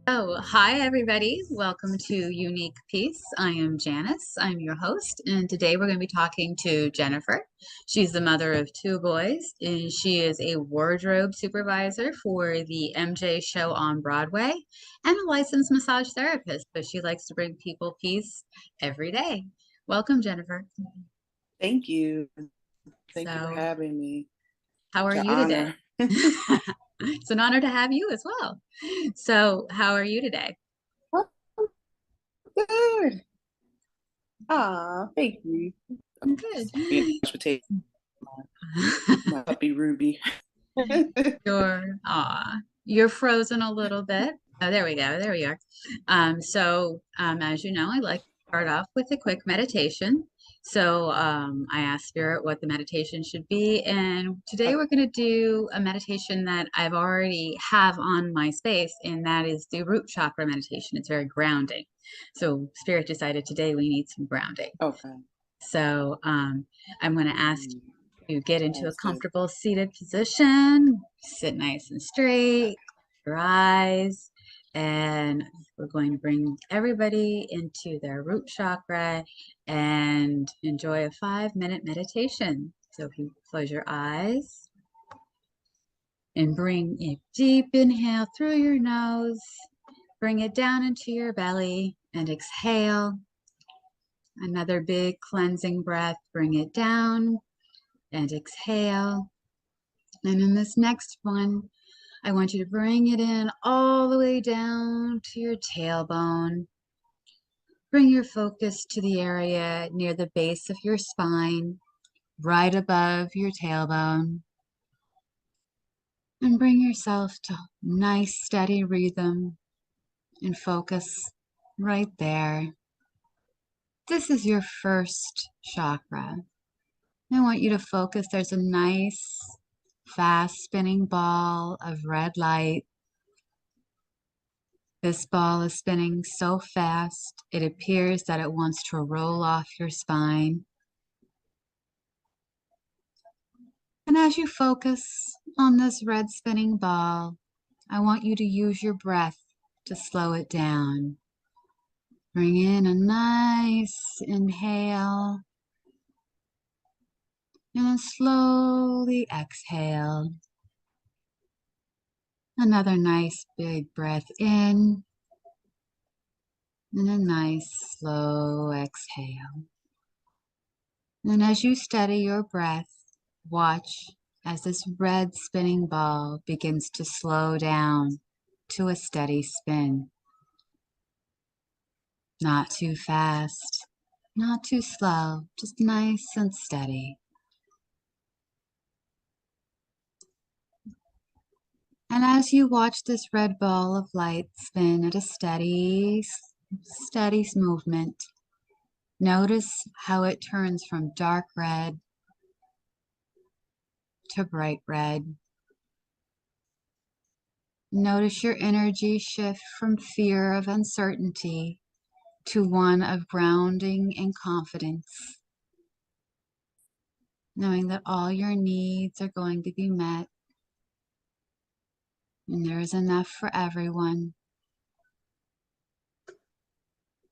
Oh, hi everybody. Welcome to Unique Peace. I am Janice. I'm your host, and today we're going to be talking to Jennifer. She's the mother of two boys, and she is a wardrobe supervisor for the MJ show on Broadway and a licensed massage therapist, but she likes to bring people peace every day. Welcome, Jennifer. Thank you. Thank you for So, having me. how are It's an you today? honor. It's an honor to have you as well. So, how are you today? Oh, good. Thank you. Good. Being potato, my puppy Ruby. You're frozen a little bit. Oh, there we go. There we are. As you know, I like to start off with a quick meditation. I asked Spirit what the meditation should be, and today we're going to do a meditation that I've already have on my space, and that is the root chakra meditation. It's very grounding. So Spirit decided today we need some grounding. Okay. So I'm going to ask Mm, you get into a sounds good. comfortable seated position, sit nice and straight, close your eyes, and we're going to bring everybody into their root chakra and enjoy a 5-minute meditation. So if you close your eyes and bring a deep inhale through your nose, bring it down into your belly and exhale. Another big cleansing breath, bring it down and exhale. And in this next one, I want you to bring it in all the way down to your tailbone. Bring your focus to the area near the base of your spine, right above your tailbone. And bring yourself to nice, steady rhythm and focus right there. This is your first chakra. I want you to focus. There's a nice, fast spinning ball of red light. This ball is spinning so fast, it appears that it wants to roll off your spine. And as you focus on this red spinning ball, I want you to use your breath to slow it down. Bring in a nice inhale and then slowly exhale. Another nice big breath in and a nice slow exhale. And as you steady your breath, watch as this red spinning ball begins to slow down to a steady spin. Not too fast, not too slow, just nice and steady. And as you watch this red ball of light spin at a steady movement, notice how it turns from dark red to bright red. Notice your energy shift from fear of uncertainty to one of grounding and confidence, knowing that all your needs are going to be met and there is enough for everyone.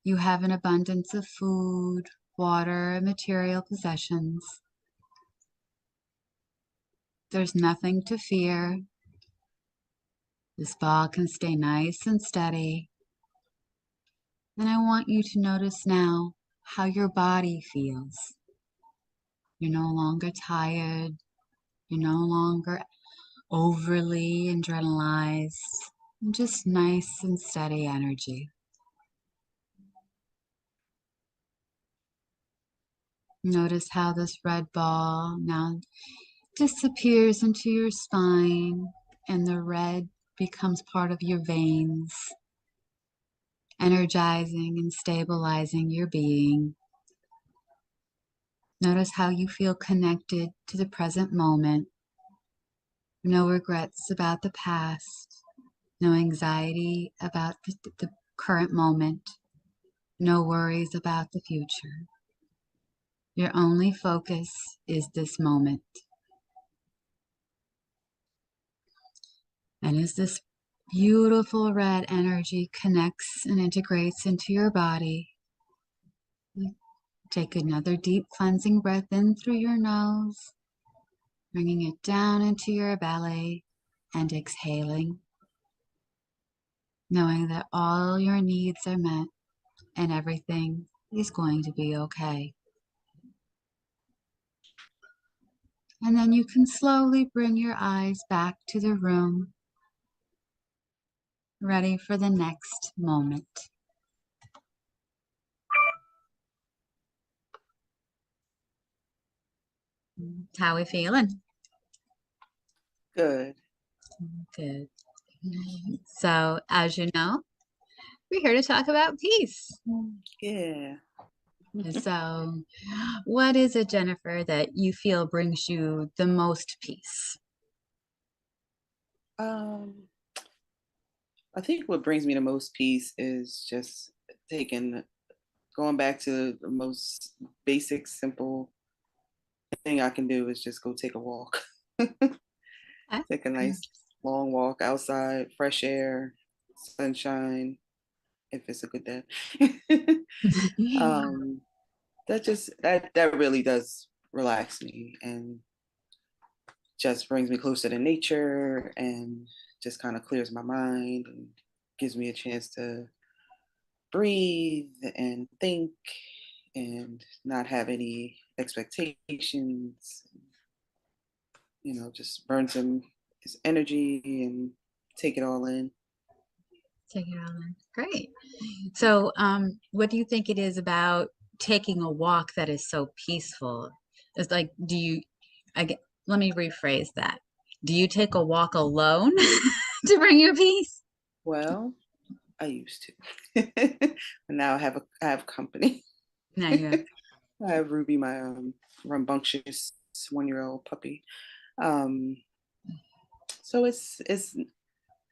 You have an abundance of food, water, and material possessions. There's nothing to fear. This ball can stay nice and steady. And I want you to notice now how your body feels. You're no longer tired. You're no longer overly adrenalized. Just nice and steady energy. Notice how this red ball now disappears into your spine and the red becomes part of your veins, energizing and stabilizing your being. Notice how you feel connected to the present moment. No regrets about the past, no anxiety about the current moment, no worries about the future. Your only focus is this moment. And as this beautiful red energy connects and integrates into your body. Take another deep cleansing breath in through your nose, bringing it down into your belly and exhaling, knowing that all your needs are met and everything is going to be okay. And then you can slowly bring your eyes back to the room, ready for the next moment. How we feeling? Good. Good. So, as you know, we're here to talk about peace. Yeah. So, what is it, Jennifer, that you feel brings you the most peace? Um, I think what brings me the most peace is just going back to the most basic, simple thing I can do is just go take a walk. Okay. Take a nice long walk outside, fresh air, sunshine, if it's a good day. um, that really does relax me and just brings me closer to nature and just kind of clears my mind and gives me a chance to breathe and think and not have any expectations, just burn some energy and take it all in. Take it all in. Great. So, what do you think it is about taking a walk that is so peaceful? It's like, let me rephrase that. Do you take a walk alone to bring you peace? Well, I used to. But now I have company. No, you have. I have Ruby, my rambunctious 1-year-old puppy. Um, so it's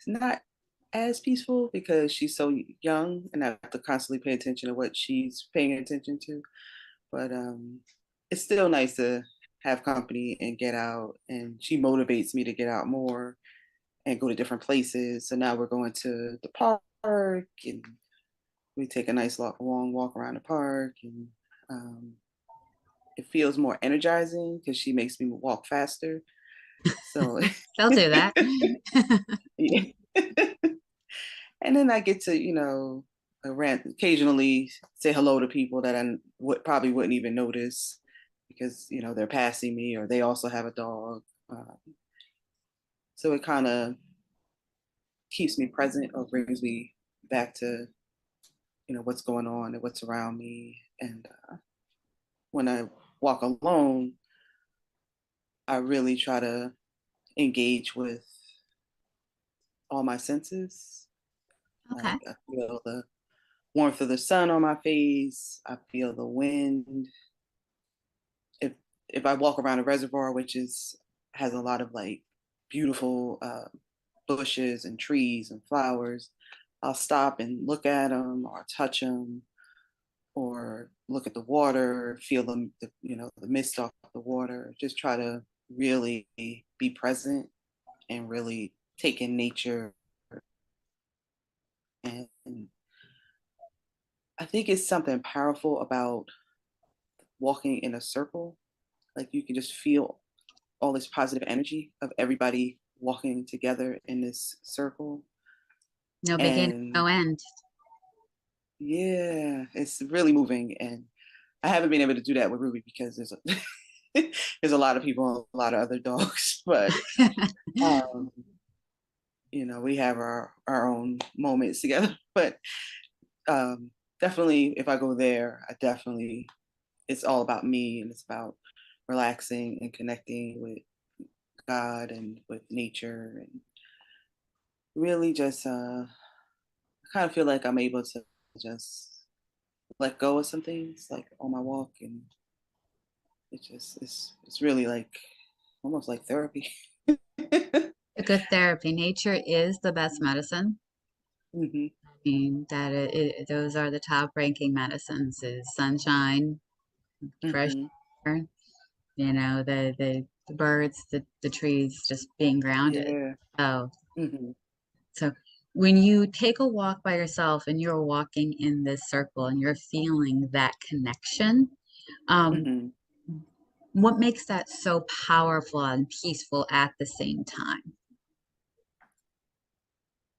not as peaceful because she's so young and I have to constantly pay attention to what she's paying attention to. But it's still nice to have company and get out. And she motivates me to get out more and go to different places. So now we're going to the park and we take a nice long walk around the park. And it feels more energizing because she makes me walk faster. So, They'll do that. yeah. And then I get to, occasionally say hello to people that I probably wouldn't even notice because, they're passing me or they also have a dog. So it kind of keeps me present or brings me back to, what's going on and what's around me. And when I walk alone, I really try to engage with all my senses. Okay. Like I feel the warmth of the sun on my face. I feel the wind. If if I walk around a reservoir, has a lot of like beautiful bushes and trees and flowers, I'll stop and look at them or touch them or look at the water, feel the mist off the water. Just try to really be present and really take in nature. And I think it's something powerful about walking in a circle. Like you can just feel all this positive energy of everybody walking together in this circle. No beginning, And no end. yeah, it's really moving. And I haven't been able to do that with Ruby because there's a lot of people and a lot of other dogs, but um, we have our own moments together. But um, definitely, if I go there, it's all about me and it's about relaxing and connecting with God and with nature and really just kind of feel like I'm able to just let go of some things like on my walk and it's really like almost like therapy. A good therapy. Nature is the best medicine. Hmm. I mean, those are the top ranking medicines is sunshine, fresh Hmm. air, the birds, the trees just being grounded. Yeah. Oh, Hmm. so when you take a walk by yourself and you're walking in this circle and you're feeling that connection, um, Hmm. what makes that so powerful and peaceful at the same time?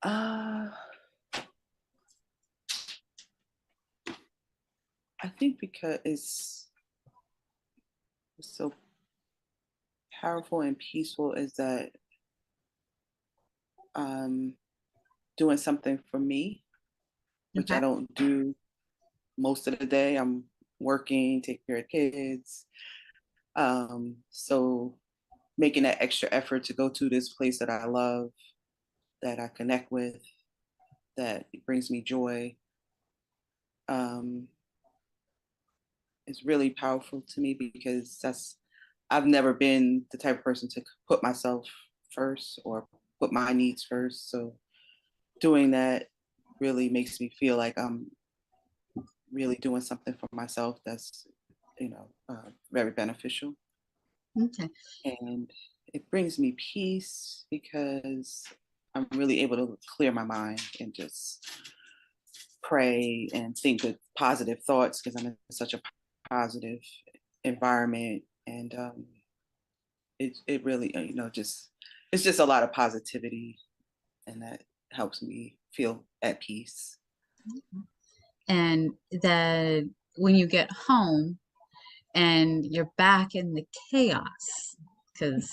Uh, I think because it's so powerful and peaceful is that um, doing something for me, which I Okay. don't do most of the day. I'm working, taking care of kids. So making that extra effort to go to this place that I love, that I connect with, that brings me joy, um, is really powerful to me because I've never been the type of person to put myself first or put my needs first. So doing that really makes me feel like I'm really doing something for myself that's, very beneficial. Okay. And it brings me peace because I'm really able to clear my mind and just pray and think of positive thoughts because I'm in such a positive environment. And it really, just it's just a lot of positivity, and that helps me feel at peace. And that when you get home and you're back in the chaos, because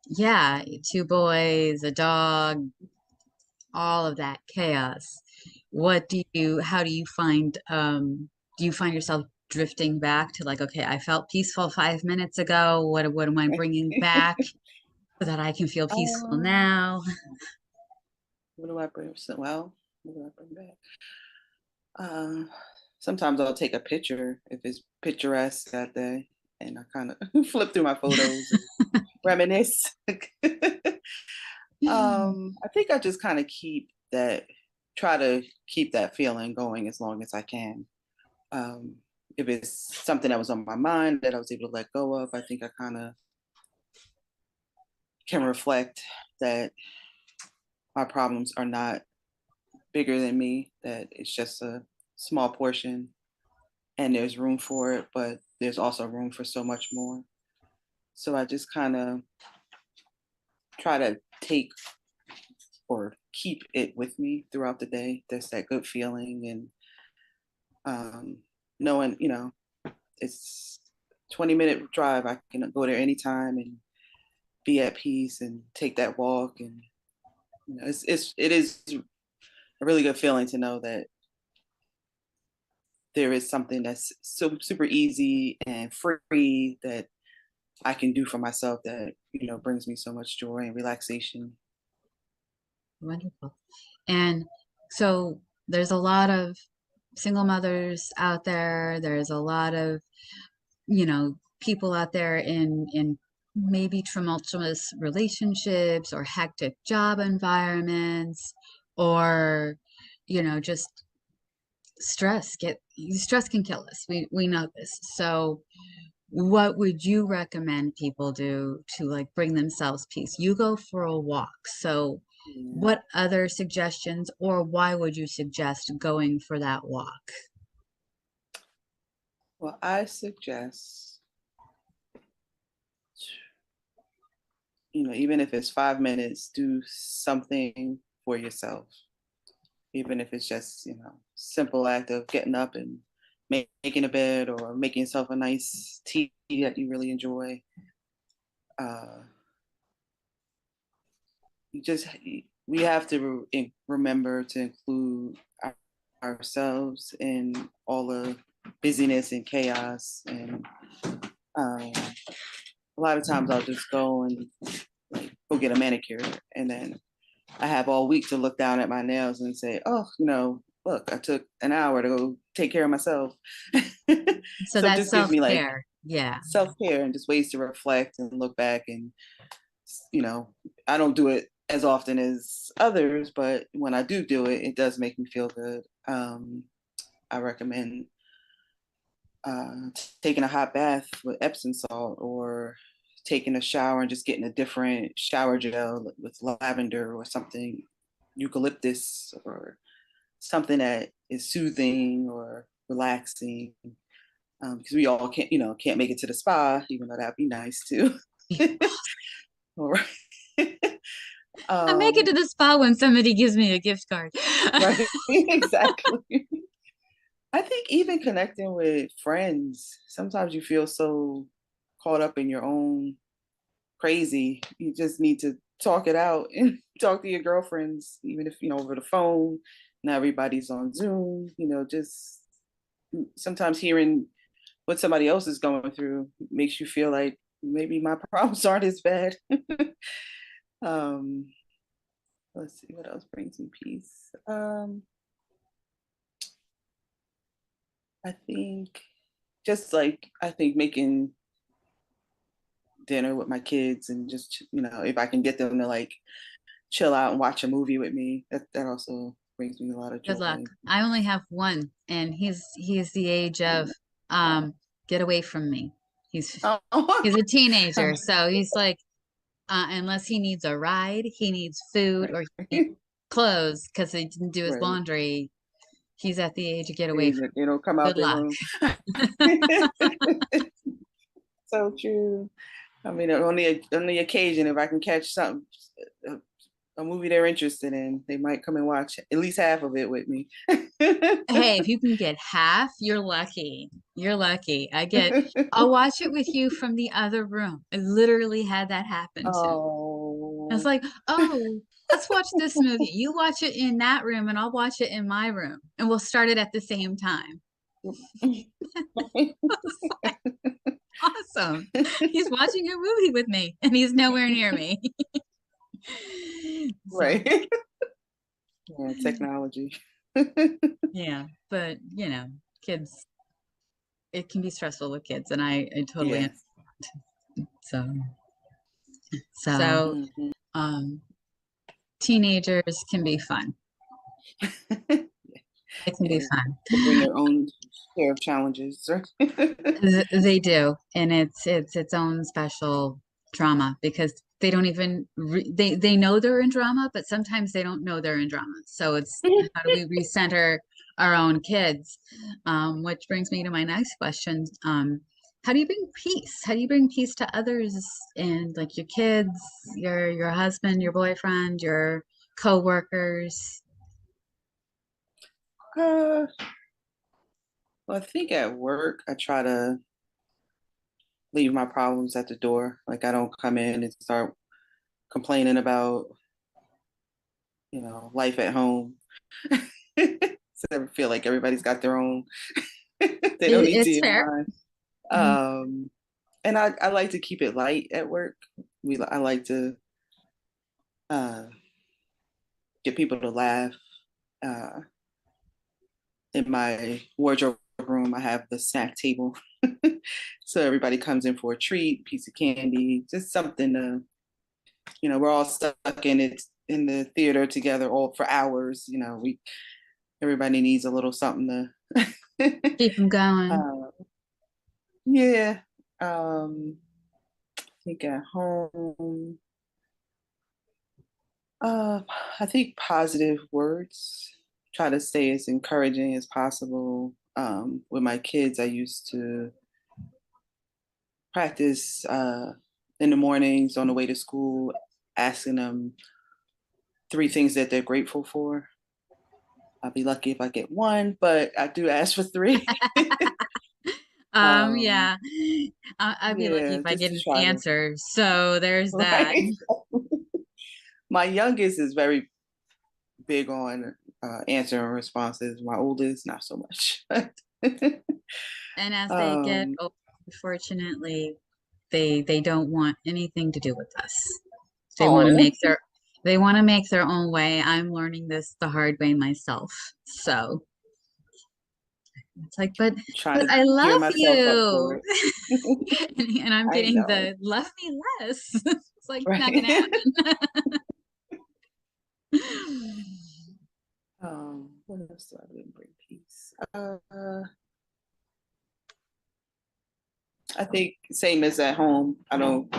yeah, two boys, a dog, all of that chaos. How do you find yourself drifting back to like, okay, I felt peaceful 5 minutes ago. What am I bringing back so that I can feel peaceful um, now? what do I bring? Well, what do I bring back? Um, Sometimes I'll take a picture if it's picturesque that day, and I kind of flip through my photos and reminisce. I think I just kind of try to keep that feeling going as long as I can. Um, if it's something that was on my mind that I was able to let go of, I think I kind of can reflect that my problems are not bigger than me, that it's just a small portion and there's room for it, but there's also room for so much more. So I just kind of try to take or keep it with me throughout the day. There's that good feeling and um, knowing, it's 20-minute drive. I can go there anytime and be at peace and take that walk. And it is a really good feeling to know that there is something that's so super easy and free that I can do for myself that brings me so much joy and relaxation. Wonderful. And so there's a lot of single mothers out there. There's a lot of, people out there in maybe tumultuous relationships or hectic job environments or, just stress can kill us. We know this. So what would you recommend people do to like bring themselves peace? You go for a walk. So Yeah. what other suggestions or why would you suggest going for that walk? Well, I suggest, even if it's 5 minutes, do something for yourself. Even if it's just, simple act of getting up and making a bed or making yourself a nice tea that you really enjoy. Uh, we have to remember to include ourselves in all the busyness and chaos. And um, a lot of times I'll just go and like go get a manicure, and then I have all week to look down at my nails and say, oh, look, I took an hour to go take care of myself. So So it that's just gives me like self-care. Yeah. self-care and just ways to reflect and look back. And you know, I don't do it as often as others, but when I do it, it does make me feel good. I recommend taking a hot bath with Epsom salt, or taking a shower and just getting a different shower gel with lavender or something. eucalyptus or something that is soothing or relaxing. Because we all can't make it to the spa, even though that'd be nice too. Or I make it um, to the spa when somebody gives me a gift card. right, exactly. I think even connecting with friends, sometimes you feel so caught up in your own crazy. You just need to talk it out and talk to your girlfriends, even if, over the phone. Now everybody's on Zoom, just sometimes hearing what somebody else is going through makes you feel like maybe my problems aren't as bad. um, let's see what else brings me peace. I think I think making dinner with my kids and just if I can get them to like chill out and watch a movie with me, that also brings me a lot of Good joy. luck. I only have one, and he's the age of um get away from me. He's Oh. he's a teenager, so he's like unless he needs a ride, he needs food, Right. or he needs clothes because he didn't do his Right. laundry. He's at the age of get away from Come out good their luck. room. So true. I mean, on the occasion, if I can catch something, a, a movie they're interested in, they might come and watch at least half of it with me. Hey, if you can get half, you're lucky. You're lucky. I'll watch it with you from the other room. I literally had that happen to me. I was Oh. like, oh, let's watch this movie. You watch it in that room and I'll watch it in my room. And we'll start it at the same time. Awesome. He's watching a movie with me and he's nowhere near me. So, Right. Yeah, technology. yeah, but kids, it can be stressful with kids and I totally Yes. understand. So, Mhm. um, teenagers can be fun. It can be Yeah. fun. They bring their own share of challenges. They do, and it's its own special drama because they don't even they know they're in drama, but sometimes they don't know they're in drama. So it's how do we recenter our own kids? Which brings me to my next question. How do you bring peace? How do you bring peace to others and like your kids, your husband, your boyfriend, your coworkers? Uh, well, I think at work, I try to leave my problems at the door. Like I don't come in and start complaining about, life at home. So I feel like everybody's got their own. They don't need to It's hear fair. mine. Mhm. And I like to keep it light at work. I like to uh, get people to laugh. Uh, in my wardrobe room, I have the snack table. So everybody comes in for a treat, piece of candy, just something to, we're all stuck in the theater together all for hours. Everybody needs a little something to Keep them going. uh, yeah. I think at home, uh, I think positive words. Try to stay as encouraging as possible. With my kids, I used to practice in the mornings on the way to school, asking them three things that they're grateful for. I'll be lucky if I get one, but I do ask for three. um, Yeah, I'd be lucky if yeah, I just get to an try to, answer. So there's that. right? My youngest is very big on answering responses. My oldest, not so much. And as they get um, older, unfortunately, they don't want anything to do with us. They want to oh, make their own way. I'm learning this the hard way myself. So it's like, trying but to I gear love myself up for you. it. And I'm I getting know, the love me less. It's like not gonna right? happen. What else do I really bring peace? I think same as at home. I don't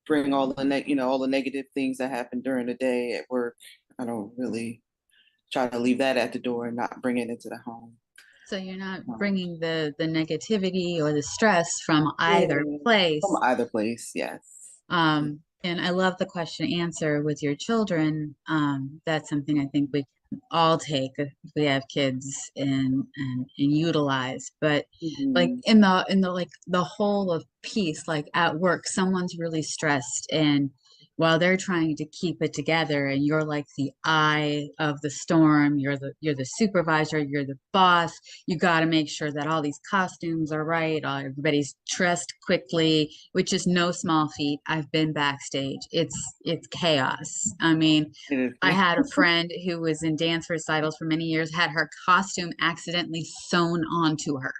bring all the all the negative things that happen during the day at work. I don't really try to leave that at the door and not bring it into the home. So you're not Um, bringing the negativity or the stress from either yeah, from place. either place, yes. And I love the question answer with your children. That's something I think we can all take if we have kids and utilize. But like Mhm. in the like the whole of peace, like at work, someone's really stressed and while they're trying to keep it together and you're like the eye of the storm, you're the supervisor, you're the boss, you got to make sure that all these costumes are right, everybody's dressed quickly, which is no small feat. I've been backstage. It's chaos. I mean, It I is. had a friend who was in dance recitals for many years, had her costume accidentally sewn onto her.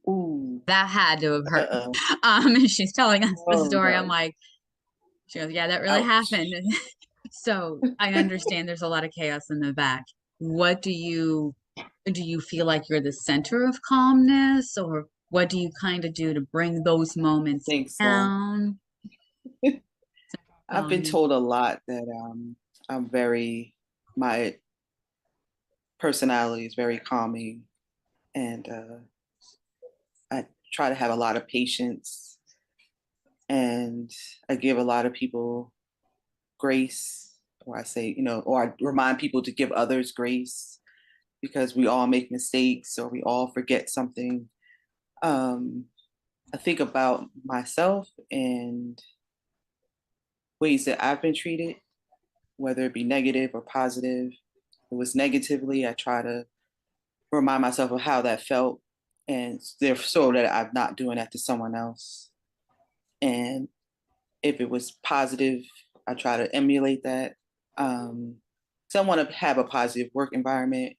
Ooh. That had to have hurt. Uh-oh. And she's telling us the Oh story. I'm no. like, she goes, yeah, that really happened. Ouch. So I understand there's a lot of chaos in the back. What do you feel like you're the center of calmness, or what do you kind of do to bring those I moments think so. down? I've been Calmness. told a lot that I'm very, my personality is very calming, and I try to have a lot of patience, and I give a lot of people grace, or I say, or I remind people to give others grace because we all make mistakes or we all forget something. Um, I think about myself and ways that I've been treated, whether it be negative or positive. If it was negatively, I try to remind myself of how that felt, and so that I'm not doing that to someone else. And if it was positive, I try to emulate that. So I want to have a positive work environment,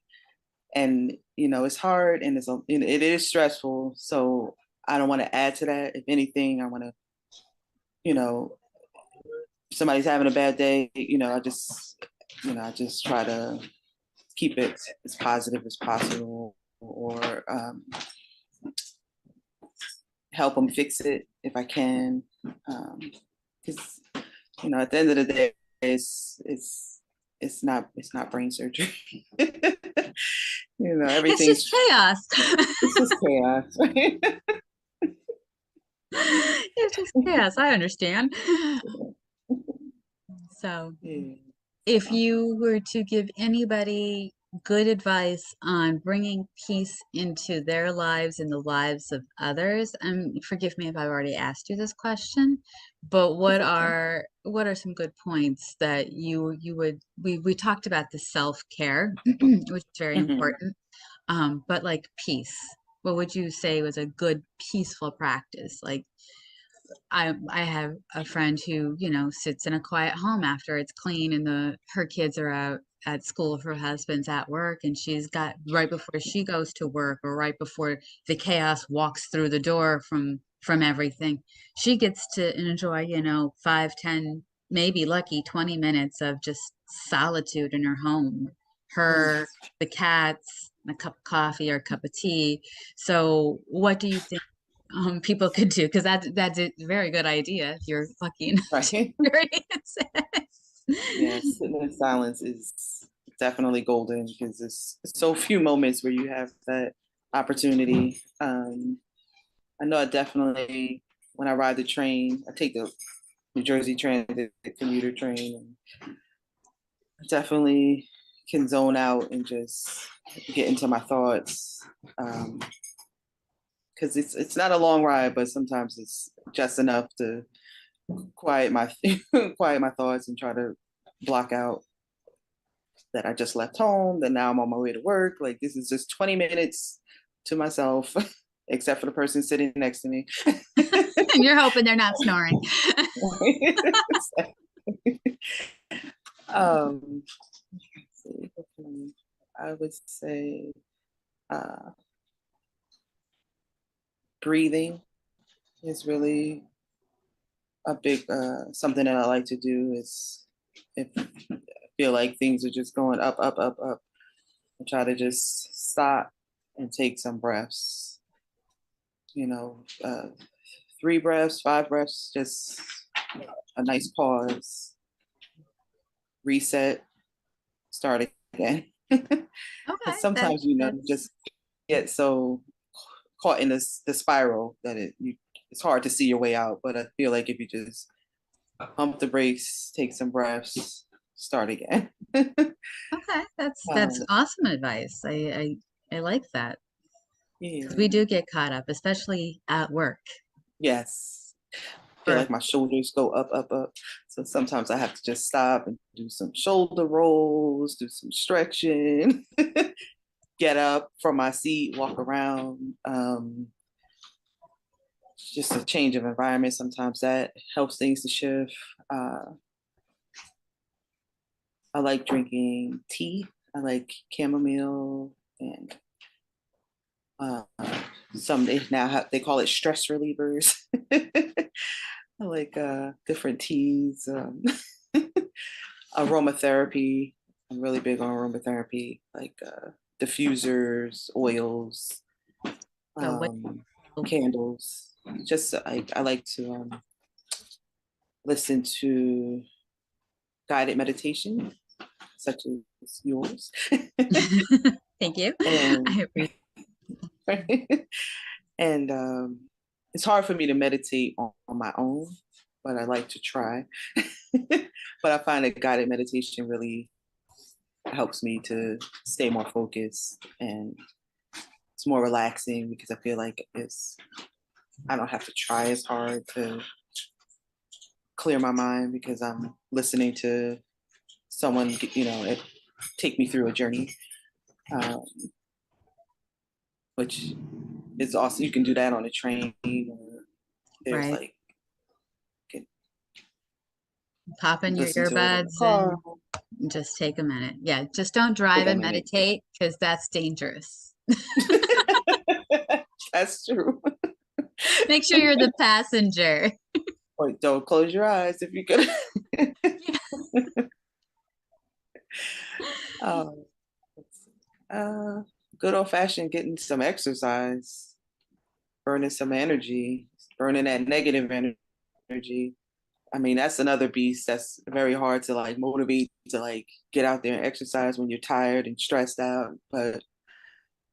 and it's hard and it is stressful. So I don't want to add to that. If anything, I want to, you know, if somebody's having a bad day, I just try to keep it as positive as possible, or help them fix it if I can. Because at the end of the day, it's not brain surgery. It's just Everything's chaos. it's just chaos, right? It's just chaos. I understand. So, Yeah. if you were to give anybody good advice on bringing peace into their lives and the lives of others, and forgive me if I've already asked you this question, but what It's okay. are some good points that you would we talked about the self-care, which is very Mhm. important, but like peace. What would you say was a good peaceful practice? Like I have a friend who, sits in a quiet home after it's clean and her kids are out at school, her husband's at work, and she's got right before she goes to work or right before the chaos walks through the door from everything, she gets to enjoy, 5, 10, maybe lucky 20 minutes of just solitude in her home. Her, Yes. the cats, a cup of coffee or a cup of tea. So what do you think people could do? Because that's a very good idea if you're lucky enough to Right. experience it. Yes, sitting in silence is definitely golden because there's so few moments where you have that opportunity. I know I definitely, when I ride the train, I take the New Jersey Transit commuter train, and I definitely can zone out and just get into my thoughts. Because it's not a long ride, but sometimes it's just enough to quiet my quiet my thoughts and try to block out that I just left home, that now I'm on my way to work. Like this is just 20 minutes to myself, except for the person sitting next to me. And you're hoping they're not snoring. um, I would say uh, breathing is really a big something that I like to do. Is if I feel like things are just going up, up, up, up, I try to just stop and take some breaths. You know, 3 breaths, 5 breaths, just a nice pause. reset, start again. Okay, Because sometimes, you that's just get so caught in the spiral that it's hard to see your way out. But I feel like if you just pump the brakes, take some breaths, start again. okay. That's um, awesome advice. I like that because we yeah. do get caught up, especially at work. Yes. Feel Or like my shoulders go up, up, up. So sometimes I have to just stop and do some shoulder rolls, do some stretching, get up from my seat, walk around. Just a change of environment. Sometimes that helps things to shift. Uh, I like drinking tea. I like chamomile and uh, some they now have they call it stress relievers. I like different teas, aromatherapy. I'm really big on aromatherapy, like diffusers, oils, so what? um, candles. Just I like to listen to guided meditation, such as yours, Thank you. and I appreciate. and it's hard for me to meditate on my own, but I like to try. But I find that guided meditation really helps me to stay more focused, and it's more relaxing because I feel like I don't have to try as hard to clear my mind because I'm listening to someone, take me through a journey, um, which is awesome. You can do that on a train, or there's Right. like, you can Pop in your listen to it in the earbuds car. and just take a minute. Yeah, just don't drive Take a and minute. meditate because that's dangerous. That's true. Make sure you're the passenger. Wait, don't close your eyes if you could. Yeah. um, uh, good old fashioned getting some exercise, burning some energy, burning that negative energy. I mean, that's another beast that's very hard to like motivate to like get out there and exercise when you're tired and stressed out. But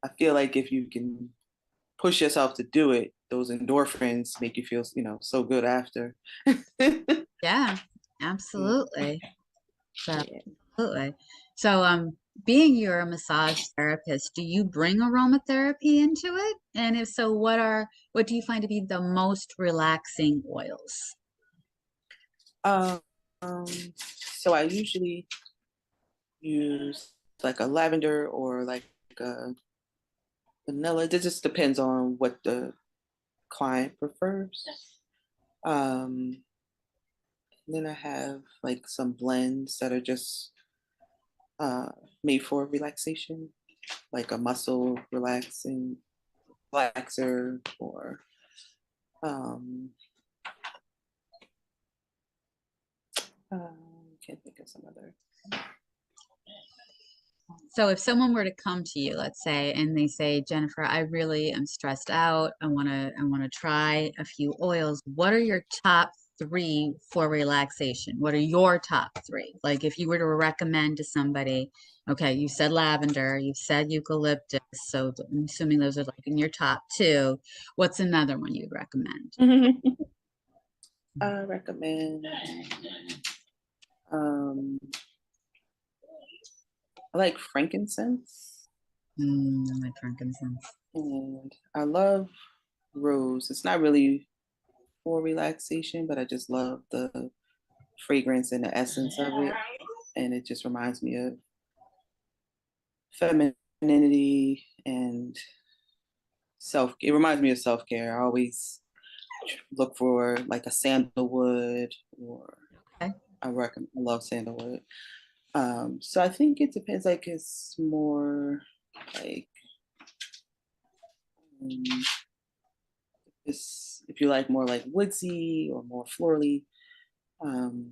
I feel like if you can push yourself to do it, those endorphins make you feel, so good after. Yeah, Yeah. absolutely. Absolutely. So, being you're a massage therapist, do you bring aromatherapy into it? And if so, what do you find to be the most relaxing oils? Um, so I usually use like a lavender or like a vanilla. It just depends on what the client prefers. Um, then I have like some blends that are just uh, made for relaxation, like a muscle relaxer, or um, can't think of some other. So if someone were to come to you, let's say, and they say, Jennifer, I really am stressed out. I want to try a few oils. What are your top three for relaxation? What are your top three? Like if you were to recommend to somebody, okay, you said lavender, you said eucalyptus, so I'm assuming those are like in your top two. What's another one you'd recommend? I recommend. Um, I like frankincense, I like frankincense. and I love rose. It's not really for relaxation, but I just love the fragrance and the essence of it, and it just reminds me of femininity and self. It reminds me of self care. I always look for like a sandalwood, or Okay. I love sandalwood. So I think it depends. Like it's more like um, if you like more like woodsy or more florally. Um,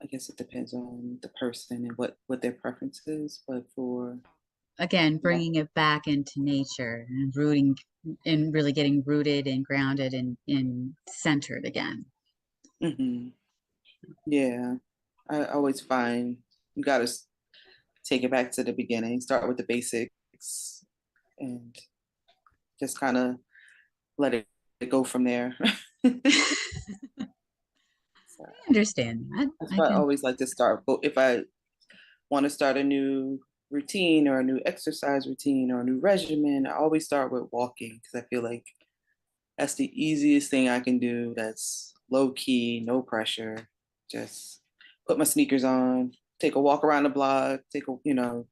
I guess it depends on the person and what their preference is. But for Again, bringing it back into nature and rooting and really getting rooted and grounded and centered again. hmm, yeah, I always find. you got to take it back to the beginning, start with the basics, and just kind of let it go from there. So I understand that. that's I why I can. always like to start. But if I want to start a new routine or a new exercise routine or a new regimen, I always start with walking because I feel like that's the easiest thing I can do. That's low key, no pressure. Just put my sneakers on, take a walk around the block, take a,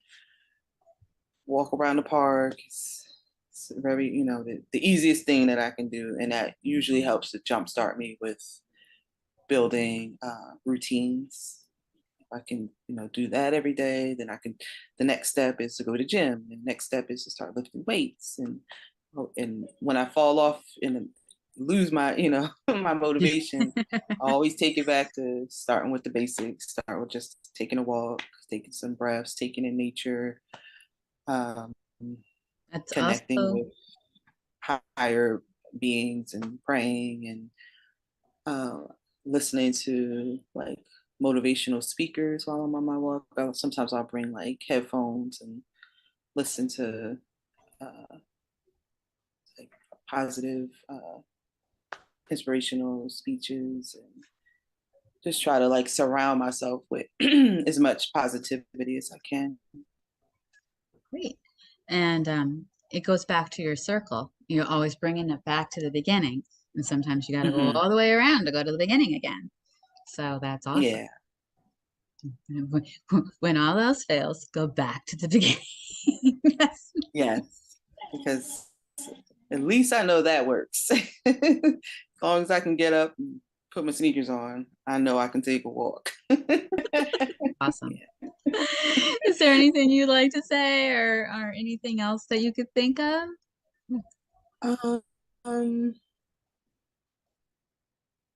walk around the park. It's very, the easiest thing that I can do. And that usually helps to jumpstart me with building routines. If I can, do that every day, then the next step is to go to the gym. The next step is to start lifting weights. And when I fall off and lose my, my motivation, I always take it back to starting with the basics, start with just taking a walk, taking some breaths, taking in nature, um, That's connecting also with higher beings and praying and listening to like motivational speakers while I'm on my walk. Sometimes I'll bring like headphones and listen to like positive, inspirational speeches and just try to like surround myself with as much positivity as I can. great. And it goes back to your circle. You're always bringing it back to the beginning. And sometimes you got to go Hmm. all the way around to go to the beginning again. So that's awesome. Yeah, When all else fails, go back to the beginning. Yes. yes, because at least I know that works. As long as I can get up and put my sneakers on, I know I can take a walk. Awesome. Yeah. Is there anything you'd like to say or anything else that you could think of? Um,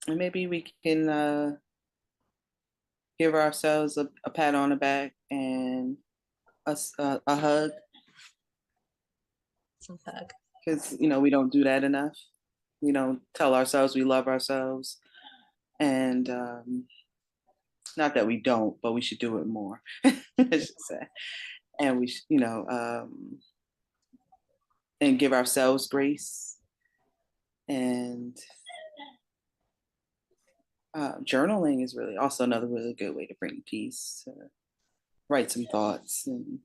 and maybe we can give ourselves a pat on the back and a hug Some hug. because we don't do that enough. We don't tell ourselves we love ourselves, and not that we don't, but we should do it more. I should say, and we should, and give ourselves grace and journaling is really also another really good way to bring peace. Write some thoughts and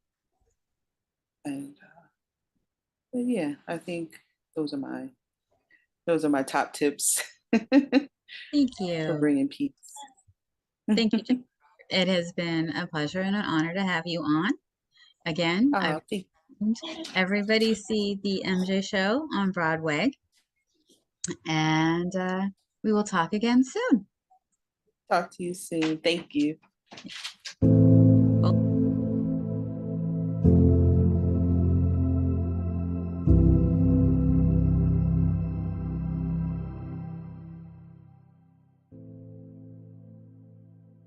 yeah, I think those are my top tips Thank for you. bringing peace. Thank you, Jennifer. It has been a pleasure and an honor to have you on. Again, I Thank recommend everybody see the MJ show on Broadway, and we will talk again soon. Talk to you soon. Thank you.